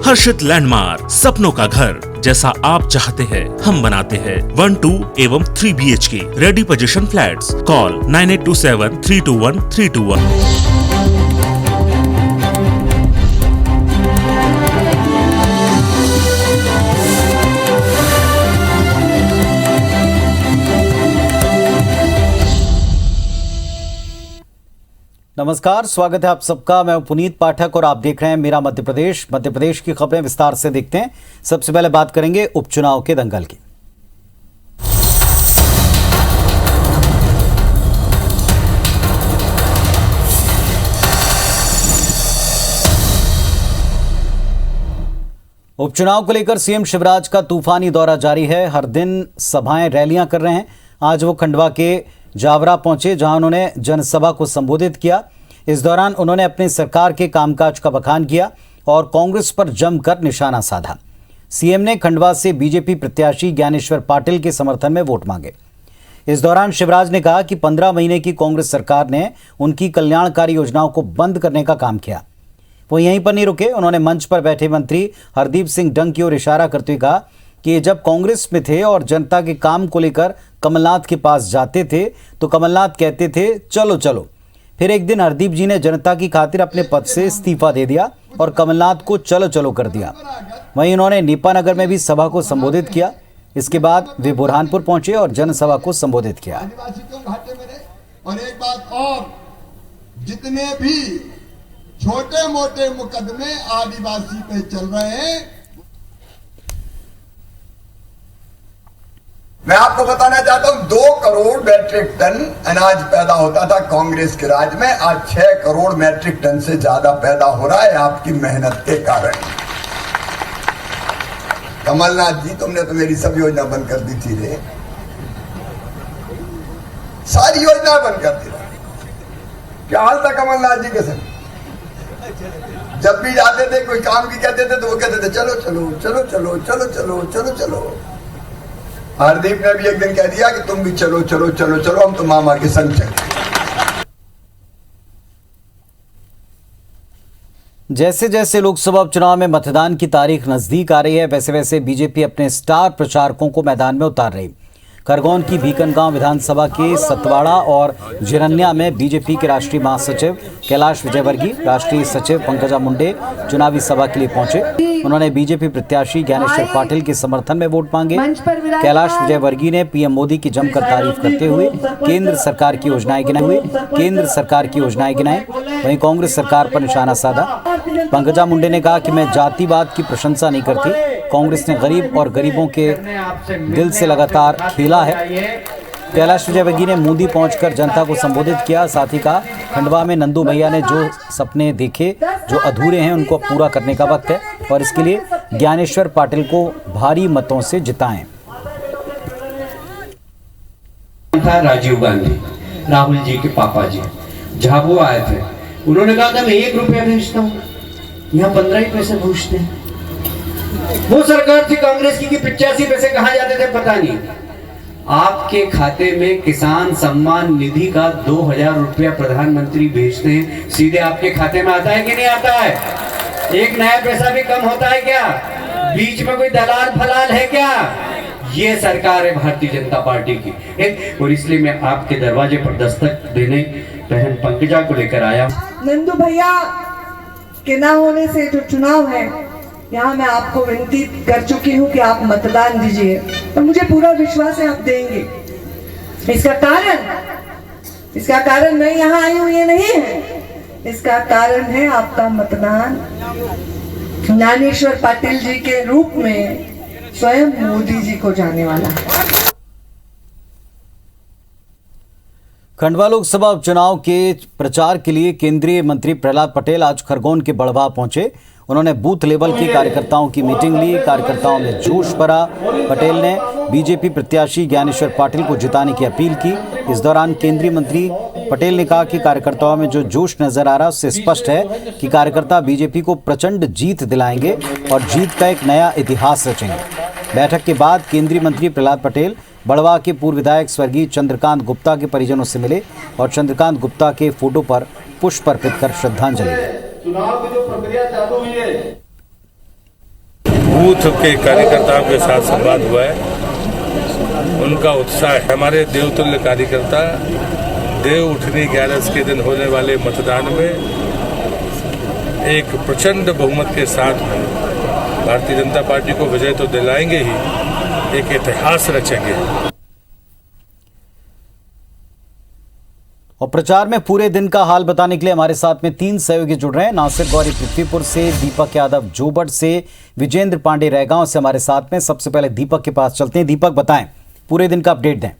हर्षित landmark, सपनों का घर जैसा आप चाहते हैं हम बनाते हैं। 1, 2 एवं 3 BHK ready position flats. Call 9827321321। नमस्कार, स्वागत है आप सबका। मैं पुनीत पाठक और आप देख रहे हैं मेरा मध्य प्रदेश। मध्य प्रदेश की खबरें विस्तार से देखते हैं। सबसे पहले बात करेंगे उपचुनाव के दंगल की। उपचुनाव को लेकर सीएम शिवराज का तूफानी दौरा जारी है। हर दिन सभाएं, रैलियां कर रहे हैं। आज वो खंडवा के जावरा पहुंचे, जहां उन्होंने जनसभा को संबोधित किया। इस दौरान उन्होंने अपनी सरकार के कामकाज का बखान किया और कांग्रेस पर जमकर निशाना साधा। सीएम ने खंडवा से बीजेपी प्रत्याशी ज्ञानेश्वर पाटिल के समर्थन में वोट मांगे। इस दौरान शिवराज ने कहा कि 15 महीने की कांग्रेस सरकार ने उनकी कल्याणकारी योजनाओं को बंद करने का काम किया। वो यहीं पर नहीं रुके। उन्होंने मंच पर बैठे मंत्री हरदीप सिंह डंग की ओर इशारा करते हुए कहा कि जब कांग्रेस में थे और जनता के काम को लेकर कमलनाथ के पास जाते थे तो कमलनाथ कहते थे चलो चलो। फिर एक दिन हरदीप जी ने जनता की खातिर अपने पद से इस्तीफा दे दिया और कमलनाथ को चलो चलो कर दिया। वहीं उन्होंने नीपानगर में भी सभा को संबोधित किया। इसके बाद वे बुरहानपुर पहुंचे और जनसभा को संबोधित किया। और एक बात और, जितने भी छोटे मोटे मुकदमे आदिवासी पे चल रहे हैं, मैं आपको बताना चाहता हूं 2 करोड़ मैट्रिक टन अनाज पैदा होता था कांग्रेस के राज में। आज 6 करोड़ मैट्रिक टन से ज्यादा पैदा हो रहा है आपकी मेहनत के कारण। कमलनाथ जी, तुमने तो मेरी सब योजना बंद कर दी थी रे, सारी योजना बंद कर दी। क्या हाल था कमलनाथ जी के संग? जब भी जाते थे, कोई काम भी कहते थे तो वो कहते थे चलो चलो चलो चलो चलो चलो चलो चलो। हरदीप ने भी एक दिन कह दिया कि तुम भी चलो चलो चलो चलो, हम तो मामा के संग चले। जैसे जैसे लोकसभा उपचुनाव में मतदान की तारीख नजदीक आ रही है, वैसे वैसे बीजेपी अपने स्टार प्रचारकों को मैदान में उतार रही। खरगोन की भीकनगांव विधानसभा के सतवाड़ा और जिरन्या में बीजेपी के राष्ट्रीय महासचिव कैलाश विजयवर्गीय, राष्ट्रीय सचिव पंकजा मुंडे चुनावी सभा के लिए पहुंचे। उन्होंने बीजेपी प्रत्याशी ज्ञानेश्वर पाटिल के समर्थन में वोट मांगे। कैलाश विजयवर्गीय ने पीएम मोदी की जमकर तारीफ करते हुए केंद्र सरकार की योजनाएं गिनाई। वहीं कांग्रेस सरकार पर निशाना साधा। पंकजा मुंडे ने कहा कि मैं जातिवाद की प्रशंसा नहीं करती। कांग्रेस ने गरीब और गरीबों के दिल से लगातार खेला है। कैलाश विजयवर्गीय ने मूंदी पहुंचकर जनता को संबोधित किया। साथ ही कहा, खंडवा में नंदू भैया ने जो सपने देखे, जो अधूरे हैं, उनको पूरा करने का वक्त है और इसके लिए ज्ञानेश्वर पाटिल को भारी मतों से जिताएं। राजीव गांधी, राहुल जी के पापा जी, जहां वो आए थे, उन्होंने कहा था मैं 1 रुपया भेजता हूँ, यहाँ 15 ही पैसे पहुंचते हैं। वो सरकार थी कांग्रेस की कि 85 पैसे कहां जाते थे पता नहीं। आपके खाते में किसान सम्मान निधि का 2000 रुपया प्रधानमंत्री भेजते हैं, सीधे आपके खाते में आता है कि नहीं आता है? एक नया पैसा भी कम होता है क्या? बीच में कोई दलाल फलाल है क्या? ये सरकार है भारतीय जनता पार्टी की। और इसलिए मैं आपके दरवाजे पर दस्तक देने बहन पंकजा को लेकर आया। नंदू भैया के ना होने से जो चुनाव है, यहाँ मैं आपको विनती कर चुकी हूँ कि आप मतदान दीजिए और मुझे पूरा विश्वास है आप देंगे। इसका कारण मैं यहाँ आई हूँ ये नहीं है, इसका कारण है आपका मतदान ज्ञानेश्वर पाटिल जी के रूप में स्वयं मोदी जी को जाने वाला है। खंडवा लोकसभा उपचुनाव के प्रचार के लिए केंद्रीय मंत्री प्रहलाद पटेल आज खरगोन के बड़वा पहुंचे। उन्होंने बूथ लेवल के कार्यकर्ताओं की मीटिंग ली। कार्यकर्ताओं में जोश भरा। पटेल ने बीजेपी प्रत्याशी ज्ञानेश्वर पाटिल को जिताने की अपील की। इस दौरान केंद्रीय मंत्री पटेल ने कहा कि कार्यकर्ताओं में जो जोश नजर आ रहा है उससे स्पष्ट है कि कार्यकर्ता बीजेपी को प्रचंड जीत दिलाएंगे और जीत का एक नया इतिहास रचेंगे। बैठक के बाद केंद्रीय मंत्री प्रहलाद पटेल बड़वा के पूर्व विधायक स्वर्गीय चंद्रकांत गुप्ता के परिजनों से मिले और चंद्रकांत गुप्ता के फोटो पर पुष्प अर्पित कर श्रद्धांजलि दी। चुनाव की जो प्रक्रिया चालू हुई है, बूथ के कार्यकर्ताओं के साथ संवाद हुआ है। उनका उत्साह है। हमारे देवतुल्य कार्यकर्ता देव उठनी 11 के दिन होने वाले मतदान में एक प्रचंड बहुमत के साथ भारतीय जनता पार्टी को विजय तो दिलाएंगे ही, एक इतिहास रचेंगे। और प्रचार में पूरे दिन का हाल बताने के लिए हमारे साथ में 3 सहयोगी जुड़ रहे हैं। नासिर गौरी पृथ्वीपुर से, दीपक यादव जोबट से, विजेंद्र पांडे रैगांव से हमारे साथ में। सबसे पहले दीपक के पास चलते हैं। दीपक, बताएं, पूरे दिन का अपडेट दें।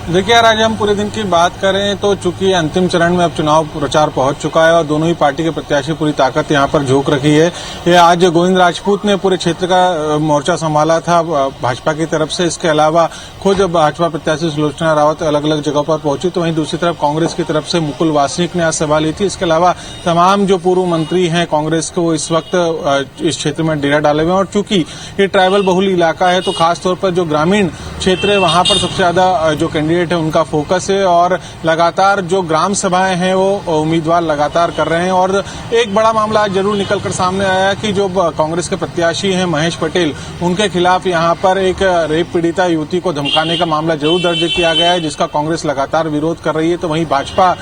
देखिए यार, आज हम पूरे दिन की बात करें तो चूंकि अंतिम चरण में अब चुनाव प्रचार पहुंच चुका है और दोनों ही पार्टी के प्रत्याशी पूरी ताकत यहां पर झोंक रखी है। ये आज गोविंद राजपूत ने पूरे क्षेत्र का मोर्चा संभाला था भाजपा की तरफ से। इसके अलावा खुद भाजपा प्रत्याशी सुलोचना रावत अलग अलग जगहों पर पहुंची, तो वहीं दूसरी तरफ कांग्रेस की तरफ से मुकुल वासनिक ने आज सभा ली थी। इसके अलावा तमाम जो पूर्व मंत्री हैं कांग्रेस को, वो इस वक्त इस क्षेत्र में डेरा डाले हुए हैं। और चूंकि ये ट्राइबल बहुल इलाका है तो खासतौर पर जो ग्रामीण क्षेत्र है वहां पर सबसे ज्यादा जो कैंडिडेट है उनका फोकस है और लगातार जो ग्राम सभाएं हैं वो उम्मीदवार लगातार कर रहे हैं। और एक बड़ा मामला आज जरूर निकलकर सामने आया कि जो कांग्रेस के प्रत्याशी हैं महेश पटेल, उनके खिलाफ यहां पर एक रेप पीड़िता युवती को धमकाने का मामला जरूर दर्ज किया गया है, जिसका कांग्रेस लगातार विरोध कर रही है। तो वहीं भाजपा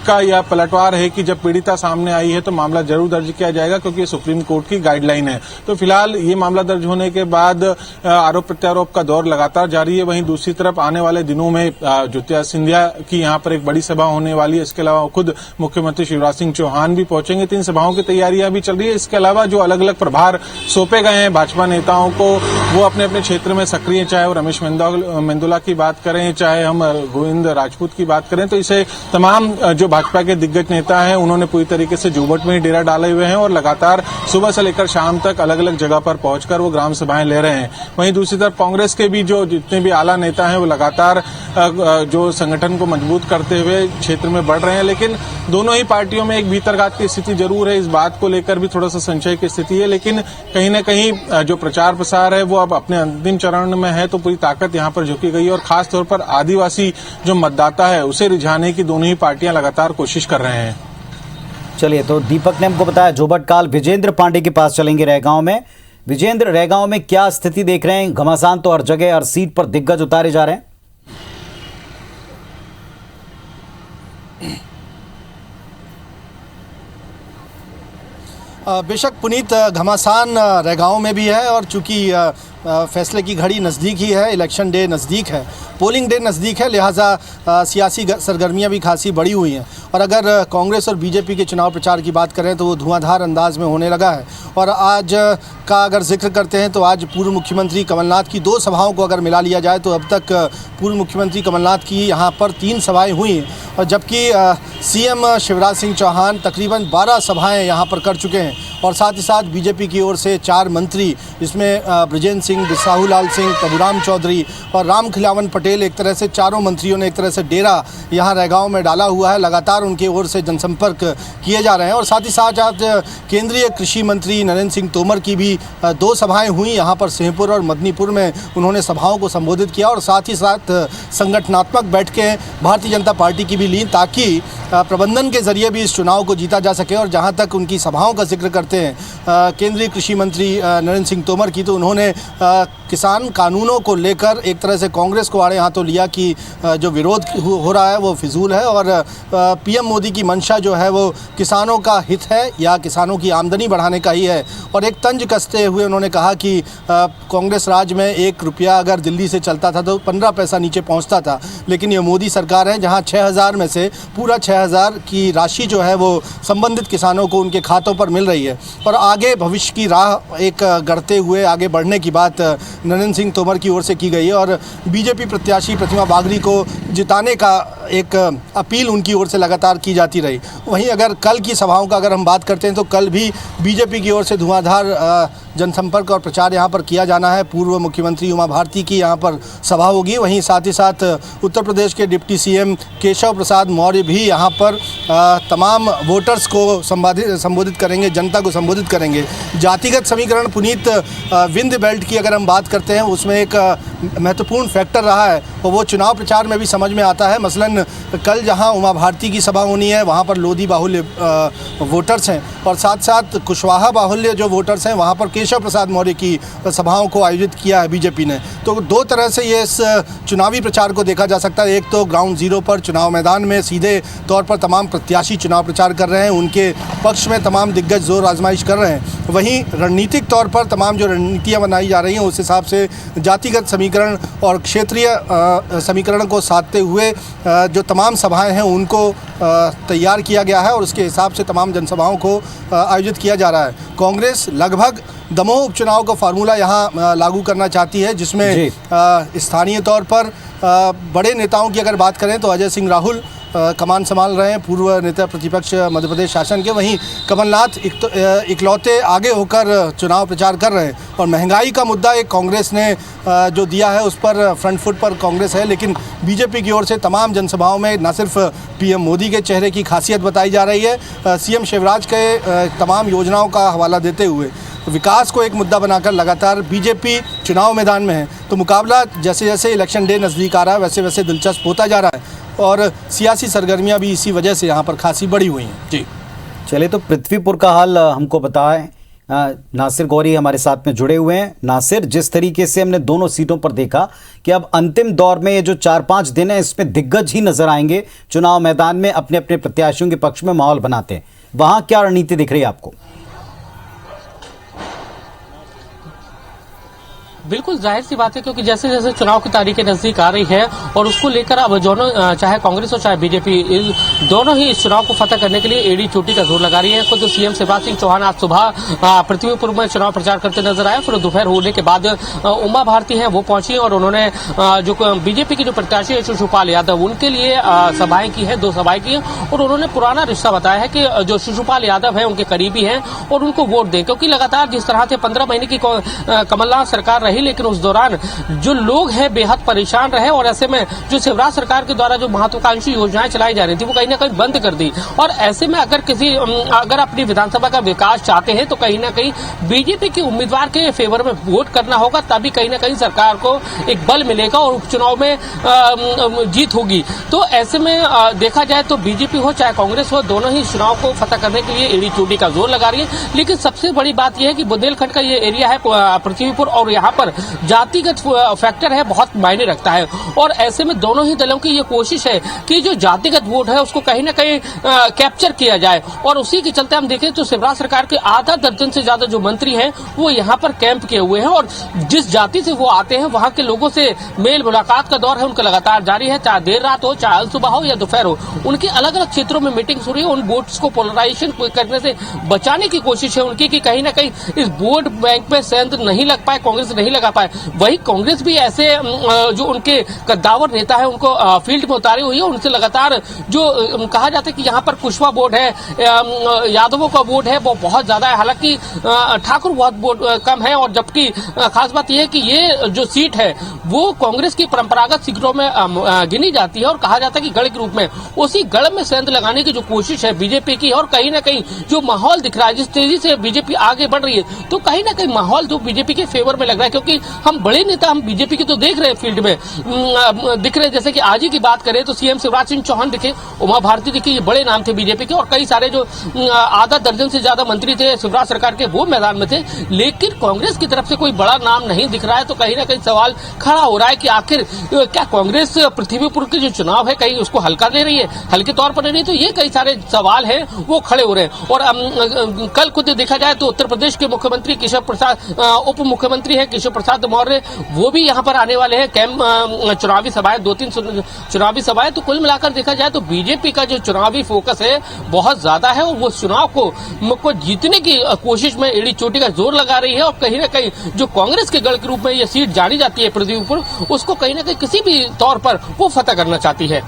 का यह पलटवार है कि जब पीड़िता सामने आई है तो मामला जरूर दर्ज किया जाएगा, क्योंकि ये सुप्रीम कोर्ट की गाइडलाइन है। तो फिलहाल ये मामला दर्ज होने के बाद आरोप प्रत्यारोप का दौर लगातार जारी है। वहीं दूसरी तरफ आने वाले दिनों में ज्योतिरादित्य सिंधिया की यहां पर एक बड़ी सभा होने वाली है। इसके अलावा खुद मुख्यमंत्री शिवराज सिंह चौहान भी पहुंचेंगे। 3 सभाओं की तैयारियां भी चल रही है। इसके अलावा जो अलग अलग प्रभार सौंपे गए हैं भाजपा नेताओं को, वो अपने अपने क्षेत्र में सक्रिय, चाहे वो रमेश मेंदोला की बात करें, चाहे हम गोविंद राजपूत की बात करें, तो इसे तमाम जो भाजपा के दिग्गज नेता हैं उन्होंने पूरी तरीके से जोबट में ही डेरा डाले हुए हैं और लगातार सुबह से लेकर शाम तक अलग अलग जगह पर पहुंचकर वो ग्राम सभाएं ले रहे हैं। वहीं दूसरी तरफ कांग्रेस के भी जो जितने भी आला नेता हैं वो लगातार जो संगठन को मजबूत करते हुए क्षेत्र में बढ़ रहे हैं। लेकिन दोनों ही पार्टियों में एक भीतरघात की स्थिति जरूर है। इस बात को लेकर भी थोड़ा सा संशय की स्थिति है। लेकिन कहीं न कहीं जो प्रचार प्रसार है वो अब अपने अंतिम चरण में है, तो पूरी ताकत यहां पर झुकी गई है और खासतौर पर आदिवासी जो मतदाता है उसे रिझाने की दोनों ही पार्टियां लगातार कोशिश कर रहे हैं। चलिए, तो दीपक ने हमको बताया जोबट काल। विजेंद्र पांडे के पास चलेंगे रैगांव में। विजेंद्र, रैगांव में क्या स्थिति देख रहे हैं? घमासान तो हर जगह, हर सीट पर दिग्गज उतारे जा रहे हैं। बेशक पुनीत, घमासान रैगांव में भी है और चूंकि फैसले की घड़ी नज़दीक ही है, इलेक्शन डे नज़दीक है, पोलिंग डे नज़दीक है, लिहाजा सियासी सरगर्मियां भी खासी बढ़ी हुई हैं। और अगर कांग्रेस और बीजेपी के चुनाव प्रचार की बात करें तो वो धुआंधार अंदाज में होने लगा है। और आज का अगर जिक्र करते हैं तो आज पूर्व मुख्यमंत्री कमलनाथ की 2 सभाओं को अगर मिला लिया जाए तो अब तक पूर्व मुख्यमंत्री कमलनाथ की यहाँ पर 3 सभाएँ हुई हैं, और जबकि सीएम शिवराज सिंह चौहान तकरीबन 12 सभाएँ यहाँ पर कर चुके हैं। और साथ ही साथ बीजेपी की ओर से 4 मंत्री, इसमें ब्रजेंद्र सिंह, बिसाहू लाल सिंह, प्रभुराम चौधरी और राम खिलावन पटेल, एक तरह से चारों मंत्रियों ने एक तरह से डेरा यहाँ रैगांव में डाला हुआ है। लगातार उनके ओर से जनसंपर्क किए जा रहे हैं। और साथ ही साथ आज केंद्रीय कृषि मंत्री नरेंद्र सिंह तोमर की भी 2 सभाएं हुई यहाँ पर सिंहपुर और मदनीपुर में, उन्होंने सभाओं को संबोधित किया। और साथ ही साथ संगठनात्मक बैठकें भारतीय जनता पार्टी की भी ली, ताकि प्रबंधन के जरिए भी इस चुनाव को जीता जा सके। और जहाँ तक उनकी सभाओं का जिक्र करते हैं केंद्रीय कृषि मंत्री नरेंद्र सिंह तोमर की, तो उन्होंने किसान कानूनों को लेकर एक तरह से कांग्रेस को आड़े हाथों लिया कि जो विरोध हो रहा है वो फिजूल है और पीएम मोदी की मंशा जो है वो किसानों का हित है या किसानों की आमदनी बढ़ाने का ही है। और एक तंज कसते हुए उन्होंने कहा कि कांग्रेस राज में 1 रुपया अगर दिल्ली से चलता था तो 15 पैसा नीचे पहुंचता था, लेकिन ये मोदी सरकार है जहां 6000 में से पूरा 6000 की राशि जो है वो संबंधित किसानों को उनके खातों पर मिल रही है। और आगे भविष्य की राह एक गढ़ते हुए आगे बढ़ने की बात नरेंद्र सिंह तोमर की ओर से की गई है। और बीजेपी प्रत्याशी प्रतिमा बागरी को जिताने का एक अपील उनकी ओर से लगातार की जाती रही। वहीं अगर कल की सभाओं का अगर हम बात करते हैं तो कल भी बीजेपी की ओर से धुआंधार जनसंपर्क और प्रचार यहाँ पर किया जाना है। पूर्व मुख्यमंत्री उमा भारती की यहाँ पर सभा होगी। वहीं साथ ही साथ उत्तर प्रदेश के डिप्टी सीएम केशव प्रसाद मौर्य भी यहाँ पर तमाम वोटर्स को संबोधित करेंगे, जनता को संबोधित करेंगे। जातिगत समीकरण पुनीत, विंध्य बेल्ट की अगर हम बात करते हैं उसमें एक महत्वपूर्ण फैक्टर रहा है और वो चुनाव प्रचार में भी समझ में आता है। मसलन कल जहां उमा भारती की सभा होनी है वहां पर लोधी बाहुल्य वोटर्स हैं और साथ साथ कुशवाहा बाहुल्य जो वोटर्स हैं वहां पर केशव प्रसाद मौर्य की सभाओं को आयोजित किया है बीजेपी ने। तो दो तरह से ये इस चुनावी प्रचार को देखा जा सकता है। एक तो ग्राउंड जीरो पर चुनाव मैदान में सीधे तौर पर तमाम प्रत्याशी चुनाव प्रचार कर रहे हैं, उनके पक्ष में तमाम दिग्गज जोर आजमाइश कर रहे हैं। वहीं रणनीतिक तौर पर तमाम जो रणनीतियाँ बनाई जा रही हैं उस हिसाब से जातिगत समीकरण और क्षेत्रीय समीकरण को साधते हुए जो तमाम सभाएं हैं उनको तैयार किया गया है और उसके हिसाब से तमाम जनसभाओं को आयोजित किया जा रहा है। कांग्रेस लगभग दमोह उपचुनाव का फार्मूला यहाँ लागू करना चाहती है, जिसमें स्थानीय तौर पर बड़े नेताओं की अगर बात करें तो अजय सिंह राहुल कमान संभाल रहे हैं, पूर्व नेता प्रतिपक्ष मध्य प्रदेश शासन के। वहीं कमलनाथ इकलौते आगे होकर चुनाव प्रचार कर रहे हैं और महंगाई का मुद्दा एक कांग्रेस ने जो दिया है उस पर फ्रंट फुट पर कांग्रेस है, लेकिन बीजेपी की ओर से तमाम जनसभाओं में न सिर्फ पीएम मोदी के चेहरे की खासियत बताई जा रही है, सीएम शिवराज के तमाम योजनाओं का हवाला देते हुए विकास को एक मुद्दा बनाकर लगातार बीजेपी चुनाव मैदान में है। तो मुकाबला जैसे जैसे इलेक्शन डे नज़दीक आ रहा है वैसे वैसे दिलचस्प होता जा रहा है और सियासी सरगर्मियां भी इसी वजह से यहाँ पर खासी बढ़ी हुई हैं। जी चलिए, तो पृथ्वीपुर का हाल हमको बताएं। नासिर गौरी हमारे साथ में जुड़े हुए हैं। नासिर, जिस तरीके से हमने दोनों सीटों पर देखा कि अब अंतिम दौर में ये जो 4-5 दिन है इसमें दिग्गज ही नजर आएंगे चुनाव मैदान में अपने अपने प्रत्याशियों के पक्ष में माहौल बनाते हैं, वहां क्या रणनीति दिख रही है आपको? बिल्कुल जाहिर सी बात है, क्योंकि जैसे जैसे चुनाव की तारीखें नजदीक आ रही है और उसको लेकर अब दोनों, चाहे कांग्रेस और चाहे बीजेपी, दोनों ही इस चुनाव को फतह करने के लिए एड़ी चोटी का जोर लगा रही है। खुद तो सीएम शिवराज सिंह चौहान आज सुबह पृथ्वीपुर में चुनाव प्रचार करते नजर आए, फिर दोपहर होने के बाद उमा भारती हैं वो पहुंची और उन्होंने जो बीजेपी की जो प्रत्याशी है शिशुपाल यादव उनके लिए सभाएं की है, 2 सभाएं की है और उन्होंने पुराना रिश्ता बताया है कि जो शिशुपाल यादव है उनके करीबी हैं और उनको वोट दें, क्योंकि लगातार जिस तरह से 15 महीने की कमलनाथ सरकार रही, लेकिन उस दौरान जो लोग हैं बेहद परेशान रहे और ऐसे में जो शिवराज सरकार के द्वारा जो महत्वाकांक्षी योजनाएं चलाई जा रही थी वो कहीं ना कहीं बंद कर दी। और ऐसे में अगर अपनी विधानसभा का विकास चाहते हैं तो कहीं ना कहीं बीजेपी के उम्मीदवार के फेवर में वोट करना होगा, तभी कहीं ना कहीं सरकार को एक बल मिलेगा और उपचुनाव में जीत होगी। तो ऐसे में देखा जाए तो बीजेपी हो चाहे कांग्रेस हो, दोनों ही चुनाव को फतह करने के लिए एड़ी चोटी का जोर लगा रही है। लेकिन सबसे बड़ी बात यह है कि बुंदेलखंड का ये एरिया है पृथ्वीपुर और यहाँ पर जातिगत फैक्टर है, बहुत मायने रखता है और ऐसे में दोनों ही दलों की ये कोशिश है कि जो जातिगत वोट है उसको कहीं ना कहीं कैप्चर किया जाए और उसी के चलते हम देखें तो शिवराज सरकार के आधा दर्जन से ज्यादा जो मंत्री हैं वो यहाँ पर कैंप किए हुए हैं और जिस जाति से वो आते हैं वहां के लोगों से मेल मुलाकात का दौर है उनका लगातार जारी है, चाहे देर रात हो, चाहे सुबह हो या दोपहर हो। उनके अलग अलग क्षेत्रों में मीटिंग हो रही है, उन वोट्स को पोलराइजेशन करने से बचाने की कोशिश है उनकी कि कहीं ना कहीं इस वोट बैंक में सेंध नहीं लग पाए, कांग्रेस नहीं लगा पाए। वही कांग्रेस भी ऐसे जो उनके कद्दावर नेता है उनको फील्ड में उतारी हुई है, उनसे लगातार जो कहा जाता है कि यहाँ पर कुशवा वोट है, यादवों का वोट है वो बहुत ज्यादा है, हालांकि ठाकुर बहुत वोट कम है और जबकि खास बात यह है कि ये जो सीट है वो कांग्रेस की परंपरागत सीटों में गिनी जाती है और कहा जाता है कि गढ़ के रूप में उसी गढ़ में सेंध लगाने की जो कोशिश है बीजेपी की और कहीं ना कहीं जो माहौल दिख रहा है, जिस तेजी से बीजेपी आगे बढ़ रही है तो कहीं ना कहीं माहौल जो बीजेपी के फेवर में लग रहा है, क्योंकि हम बड़े नेता हम बीजेपी के तो देख रहे हैं फील्ड में दिख रहे हैं। जैसे कि आज ही की बात करें तो सीएम शिवराज सिंह चौहान दिखे, उमा भारती दिखे, ये बड़े नाम थे बीजेपी के और कई सारे जो आधा दर्जन से ज्यादा मंत्री थे शिवराज सरकार के वो मैदान में थे। लेकिन कांग्रेस की तरफ से कोई बड़ा नाम नहीं दिख रहा है, तो कहीं ना कहीं सवाल खड़ा हो रहा है कि आखिर क्या कांग्रेस पृथ्वीपुर के जो चुनाव है कहीं उसको हल्का ले रही है, हल्के तौर पर नहीं। तो ये कई सारे सवाल हैं वो खड़े हो रहे हैं। और कल खुद देखा जाए तो उत्तर प्रदेश के मुख्यमंत्री केशव प्रसाद, उप मुख्यमंत्री है केशव प्रसाद मौर्य, वो भी यहाँ पर आने वाले हैं। कैंप चुनावी सभाएं, 2-3 चुनावी सभाएं। तो कुल मिलाकर देखा जाए तो बीजेपी का जो चुनावी फोकस है बहुत ज्यादा है और वो चुनाव को जीतने की कोशिश में एड़ी चोटी का जोर लगा रही है और कहीं ना कहीं जो कांग्रेस के गढ़ के रूप में ये सीट जानी जाती है पृथ्वीपुर, उसको कहीं ना कहीं किसी भी तौर पर वो फतह करना चाहती है।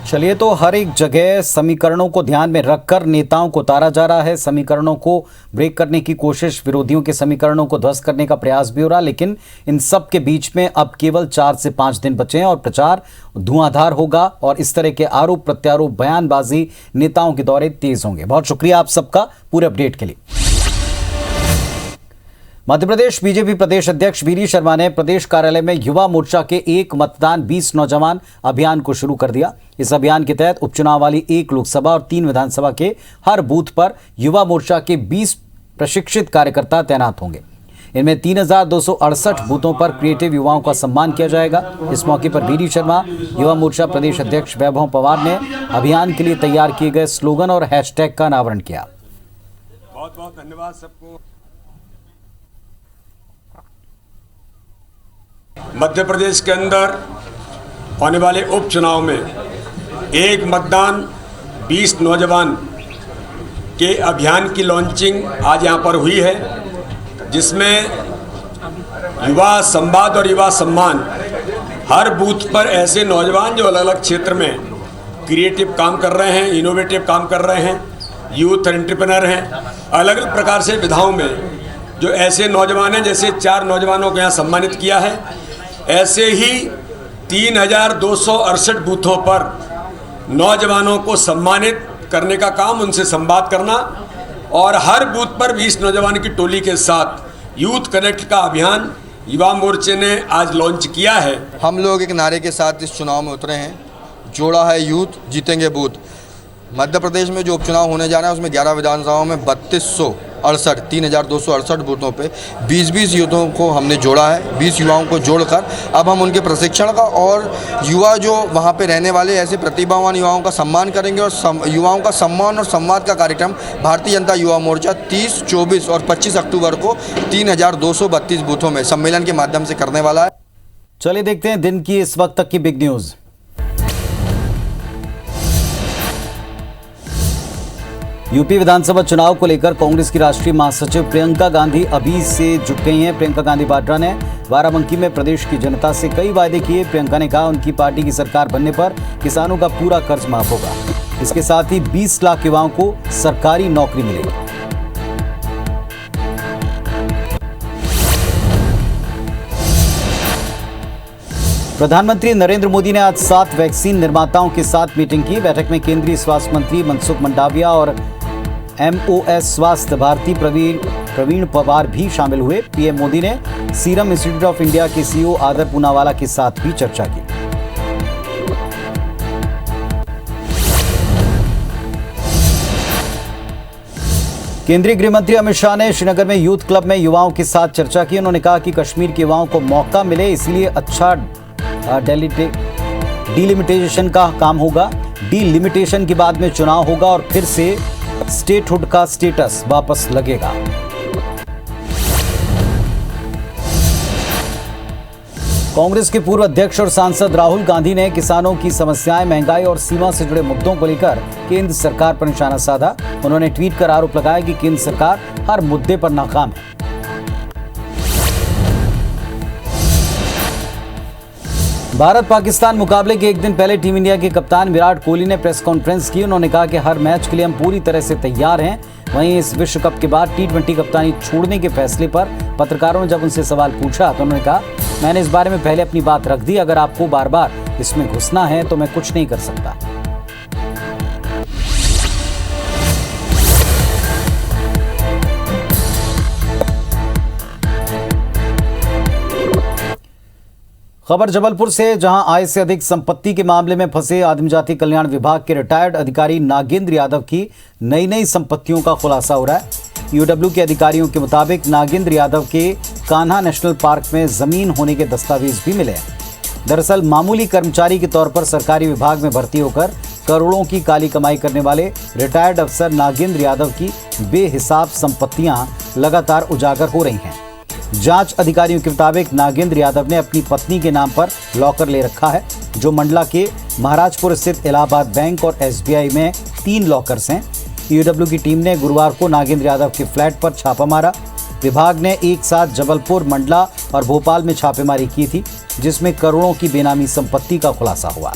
चलिए, तो हर एक जगह समीकरणों को ध्यान में रखकर नेताओं को उतारा जा रहा है, समीकरणों को ब्रेक करने की कोशिश, विरोधियों के समीकरणों को ध्वस्त करने का प्रयास भी हो रहा, लेकिन इन सब के बीच में अब केवल 4 से 5 दिन बचे हैं और प्रचार धुआंधार होगा और इस तरह के आरोप प्रत्यारोप, बयानबाजी, नेताओं के दौरे तेज होंगे। बहुत शुक्रिया आप सबका पूरे अपडेट के लिए। मध्य प्रदेश बीजेपी प्रदेश अध्यक्ष वीडी शर्मा ने प्रदेश कार्यालय में युवा मोर्चा के एक मतदान 20 नौजवान अभियान को शुरू कर दिया। इस अभियान के तहत उपचुनाव वाली 1 लोकसभा और 3 विधानसभा के हर बूथ पर युवा मोर्चा के 20 प्रशिक्षित कार्यकर्ता तैनात होंगे। इनमें 3268 बूथों पर क्रिएटिव युवाओं का सम्मान किया जाएगा। इस मौके पर वीडी शर्मा, युवा मोर्चा प्रदेश अध्यक्ष वैभव पवार ने अभियान के लिए तैयार किए गए स्लोगन और हैशटैग का अनावरण किया। बहुत बहुत धन्यवाद सबको। मध्य प्रदेश के अंदर होने वाले उपचुनाव में एक मतदान 20 नौजवान के अभियान की लॉन्चिंग आज यहाँ पर हुई है, जिसमें युवा संवाद और युवा सम्मान, हर बूथ पर ऐसे नौजवान जो अलग अलग क्षेत्र में क्रिएटिव काम कर रहे हैं, इनोवेटिव काम कर रहे हैं, यूथ एंटरप्रेन्योर हैं, अलग अलग प्रकार से विधाओं में जो ऐसे नौजवान हैं, जैसे 4 नौजवानों को यहाँ सम्मानित किया है, ऐसे ही 3268 बूथों पर नौजवानों को सम्मानित करने का काम, उनसे संवाद करना और हर बूथ पर 20 नौजवान की टोली के साथ यूथ कनेक्ट का अभियान युवा मोर्चे ने आज लॉन्च किया है। हम लोग एक नारे के साथ इस चुनाव में उतरे हैं, जोड़ा है यूथ, जीतेंगे बूथ। मध्य प्रदेश में जो उपचुनाव होने जा रहा है उसमें 11 विधानसभाओं में 3268 बूथों पे 20-20 युवाओं को हमने जोड़ा है। 20 युवाओं को जोड़कर अब हम उनके प्रशिक्षण का और युवा जो वहाँ पे रहने वाले ऐसे प्रतिभावान युवाओं का सम्मान करेंगे और युवाओं का सम्मान और संवाद का कार्यक्रम भारतीय जनता युवा मोर्चा 30, 24 और 25 अक्टूबर को 3232 बूथों में सम्मेलन के माध्यम से करने वाला है। चलिए देखते हैं दिन की इस वक्त तक की बिग न्यूज। यूपी विधानसभा चुनाव को लेकर कांग्रेस की राष्ट्रीय महासचिव प्रियंका गांधी अभी से जुट गई हैं। प्रियंका गांधी वाड्रा ने बाराबंकी में प्रदेश की जनता से कई वादे किए। प्रियंका ने कहा उनकी पार्टी की सरकार बनने पर किसानों का पूरा कर्ज माफ होगा। इसके साथ ही 20 लाख युवाओं को सरकारी नौकरी मिलेगी। प्रधानमंत्री नरेंद्र मोदी ने आज 7 वैक्सीन निर्माताओं के साथ मीटिंग की। बैठक में केंद्रीय स्वास्थ्य मंत्री मनसुख मंडाविया और MOS स्वास्थ्य भारती प्रवीण पवार भी शामिल हुए। पीएम मोदी ने सीरम इंस्टीट्यूट ऑफ इंडिया के CEO आदर पूनावाला के साथ भी चर्चा की। केंद्रीय गृह मंत्री अमित शाह ने श्रीनगर में यूथ क्लब में युवाओं के साथ चर्चा की। उन्होंने कहा कि कश्मीर के युवाओं को मौका मिले, इसलिए अच्छा डिलिमिटेशन का काम होगा। डिलिमिटेशन के बाद में चुनाव होगा और फिर से स्टेटहुड का स्टेटस वापस लगेगा। कांग्रेस के पूर्व अध्यक्ष और सांसद राहुल गांधी ने किसानों की समस्याएं, महंगाई और सीमा से जुड़े मुद्दों को लेकर केंद्र सरकार पर निशाना साधा। उन्होंने ट्वीट कर आरोप लगाया कि केंद्र सरकार हर मुद्दे पर नाकाम है। भारत पाकिस्तान मुकाबले के एक दिन पहले टीम इंडिया के कप्तान विराट कोहली ने प्रेस कॉन्फ्रेंस की। उन्होंने कहा कि हर मैच के लिए हम पूरी तरह से तैयार हैं। वहीं इस विश्व कप के बाद T20 कप्तानी छोड़ने के फैसले पर पत्रकारों ने जब उनसे सवाल पूछा तो उन्होंने कहा, मैंने इस बारे में पहले अपनी बात रख दी। अगर आपको बार बार इसमें घुसना है तो मैं कुछ नहीं कर सकता। खबर जबलपुर से, जहां आय से अधिक संपत्ति के मामले में फंसे आदिम जाति कल्याण विभाग के रिटायर्ड अधिकारी नागेंद्र यादव की नई संपत्तियों का खुलासा हो रहा है। UW के अधिकारियों के मुताबिक नागेंद्र यादव के कान्हा नेशनल पार्क में जमीन होने के दस्तावेज भी मिले हैं। दरअसल मामूली कर्मचारी के तौर पर सरकारी विभाग में भर्ती होकर करोड़ों की काली कमाई करने वाले रिटायर्ड अफसर नागेंद्र यादव की बेहिसाब संपत्तियां लगातार उजागर हो रही हैं। जांच अधिकारियों के मुताबिक नागेंद्र यादव ने अपनी पत्नी के नाम पर लॉकर ले रखा है, जो मंडला के महाराजपुर स्थित इलाहाबाद बैंक और SBI में 3 लॉकर्स हैं। UW की टीम ने गुरुवार को नागेंद्र यादव के फ्लैट पर छापा मारा। विभाग ने एक साथ जबलपुर, मंडला और भोपाल में छापेमारी की थी, जिसमें करोड़ों की बेनामी संपत्ति का खुलासा हुआ।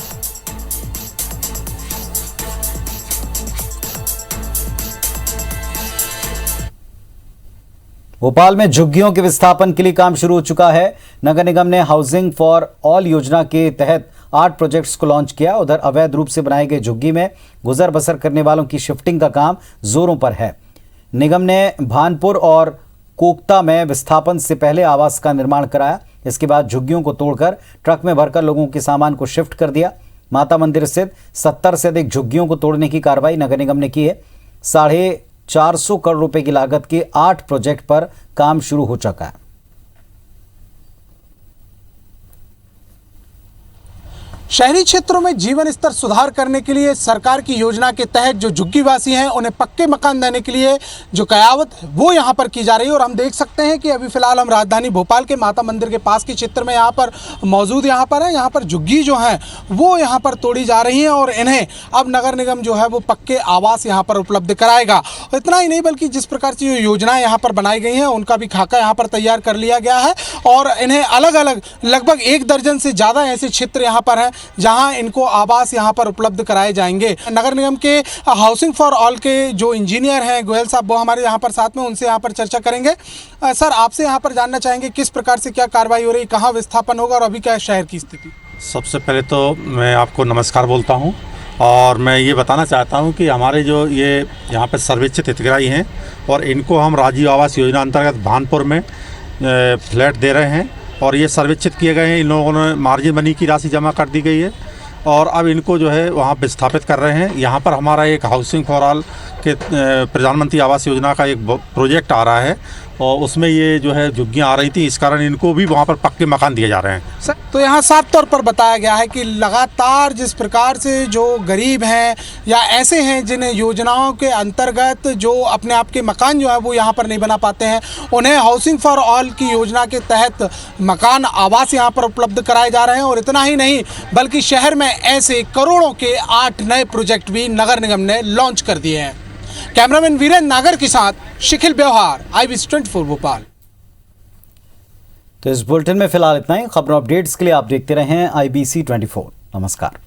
भोपाल में झुग्गियों के विस्थापन के लिए काम शुरू हो चुका है। नगर निगम ने हाउसिंग फॉर ऑल योजना के तहत 8 प्रोजेक्ट्स को लॉन्च किया। उधर अवैध रूप से बनाए गए झुग्गी में गुजर बसर करने वालों की शिफ्टिंग का काम जोरों पर है। निगम ने भानपुर और कोकता में विस्थापन से पहले आवास का निर्माण कराया। इसके बाद झुग्गियों को तोड़कर ट्रक में भरकर लोगों के सामान को शिफ्ट कर दिया। माता मंदिर स्थित 70 से अधिक झुग्गियों को तोड़ने की कार्रवाई नगर निगम ने की है। 450 करोड़ रुपए की लागत के 8 प्रोजेक्ट पर काम शुरू हो चुका है। शहरी क्षेत्रों में जीवन स्तर सुधार करने के लिए सरकार की योजना के तहत जो झुग्गीवासी हैं उन्हें पक्के मकान देने के लिए जो कयावत वो यहाँ पर की जा रही है। और हम देख सकते हैं कि अभी फिलहाल हम राजधानी भोपाल के माता मंदिर के पास के क्षेत्र में यहाँ पर मौजूद यहाँ पर है। यहाँ पर झुग्गी जो हैं वो यहाँ पर तोड़ी जा रही हैं और इन्हें अब नगर निगम जो है वो पक्के आवास यहाँ पर उपलब्ध कराएगा। और इतना ही नहीं बल्कि जिस प्रकार से योजनाएं यहाँ पर बनाई गई हैं उनका भी खाका यहाँ पर तैयार कर लिया गया है और इन्हें अलग अलग लगभग 1 दर्जन से ज़्यादा ऐसे क्षेत्र यहाँ पर हैं जहां इनको आवास यहां पर उपलब्ध कराए जाएंगे। नगर निगम के हाउसिंग फॉर ऑल के जो इंजीनियर हैं गोयल साहब वो हमारे यहां पर साथ में, उनसे यहां पर चर्चा करेंगे। सर, आपसे यहां पर जानना चाहेंगे किस प्रकार से क्या कार्रवाई हो रही, कहां विस्थापन होगा और अभी क्या है शहर की स्थिति। सबसे पहले तो मैं आपको नमस्कार बोलता हूं और मैं ये बताना चाहता हूं कि हमारे जो ये यहाँ पर सर्वेक्षित हितग्राही हैं और इनको हम राजीव आवास योजना अंतर्गत भानपुर में फ्लैट दे रहे हैं और ये सर्वेक्षित किए गए हैं। इन लोगों ने मार्जिन मनी की राशि जमा कर दी गई है और अब इनको जो है वहाँ विस्थापित कर रहे हैं। यहाँ पर हमारा एक हाउसिंग फॉर ऑल के प्रधानमंत्री आवास योजना का एक प्रोजेक्ट आ रहा है और उसमें ये जो है झुग्गियाँ आ रही थी, इस कारण इनको भी वहाँ पर पक्के मकान दिए जा रहे हैं। सर, तो यहाँ साफ तौर पर बताया गया है कि लगातार जिस प्रकार से जो गरीब हैं या ऐसे हैं जिन योजनाओं के अंतर्गत जो अपने आप के मकान जो है वो यहाँ पर नहीं बना पाते हैं, उन्हें हाउसिंग फॉर ऑल की योजना के तहत मकान आवास यहाँ पर उपलब्ध कराए जा रहे हैं। और इतना ही नहीं बल्कि शहर में ऐसे करोड़ों के 8 नए प्रोजेक्ट भी नगर निगम ने लॉन्च कर दिए हैं। कैमरामैन वीरेंद्र नागर के साथ शिखिल व्यवहार, IBC 24 भोपाल। तो इस बुलेटिन में फिलहाल इतना ही। खबरों अपडेट्स के लिए आप देखते रहें IBC 24। नमस्कार।